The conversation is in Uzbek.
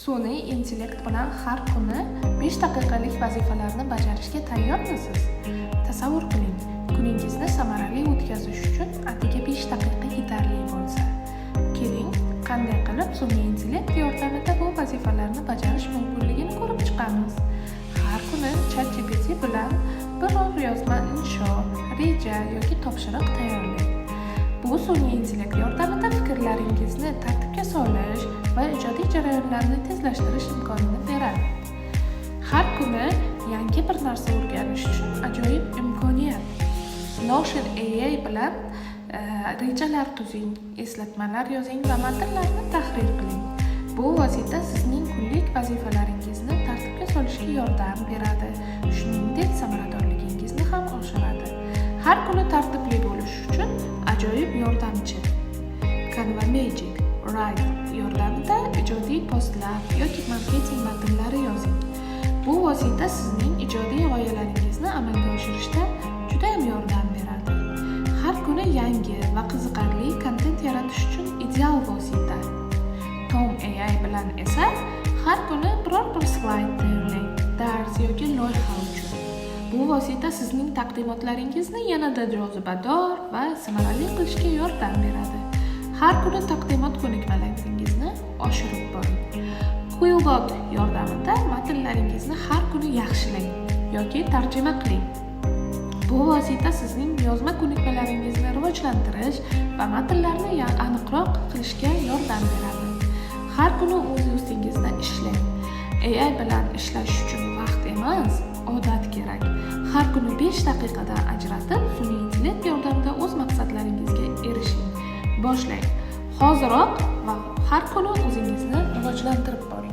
Sun'iy intellekt bilan har kuni 5 daqiqalik vazifalarni bajarishga tayyormisiz? Tasavvur qiling, kuningizni samarali o'tkazish uchun atigi 5 daqiqa yetarli bo'lsa. Keling, qanday qilib sun'iy intellekt yordamida bu vazifalarni bajarish mumkinligini ko'rib chiqamiz. Har kuni ChatGPT bilan biror yozma insho, reja yoki topshiriq tayyorlang. Bu sun'iy intellekt yordamida fikrlaringizni tartibga solish va ijodiy jarayonlarni tezlashtirish imkonini beradi. Har kuni yangi bir narsa o'rganish uchun ajoyib imkoniyat. Notion AI bilan rejalar tuzing, eslatmalar yozing va matnlarni tahrir qiling. Bu vosita sizning kunlik vazifalaringizni tartibga solishga yordam beradi, shuningdek samaradorligingizni ham oshiradi. Har kuni tartibli bo'lish uchun ajoyib yordamchi. Canva Magic Write yordamida ijodiy postlar yoki marketing matnlari yozing. Bu vosita sizning ijodiy g'oyalaringizni amalga oshirishda juda ham yordam beradi. Har kuni yangi va qiziqarli kontent yaratish uchun ideal vosita. Tom AI bilan esa har kuni biror bir slayd tayyorlang, dars yoki loyiha uchun. Bu vosita sizning taqdimotlaringizni yanada jozibador va samarali qilishga yordam beradi. Har kuni taqdimot ko'nikmalaringizni oshirib boring. Quillbot yordamida matnlaringizni har kuni yaxshilang yoki tarjima qiling. Bu vosita sizning yozma ko'nikmalaringizni rivojlantirish va matnlarni aniqroq qilishga yordam beradi. Har kuni o'z ustingizda ishlang. AI bilan ishlash uchun vaqt emas, odat kerak. Har kuni 5 daqiqadan ajratib, sun'iy intellekt yordamida o'z maqsadlaringizga erishing. Boshlang. Hoziroq va har kuni o'zingizni rivojlantirib boring.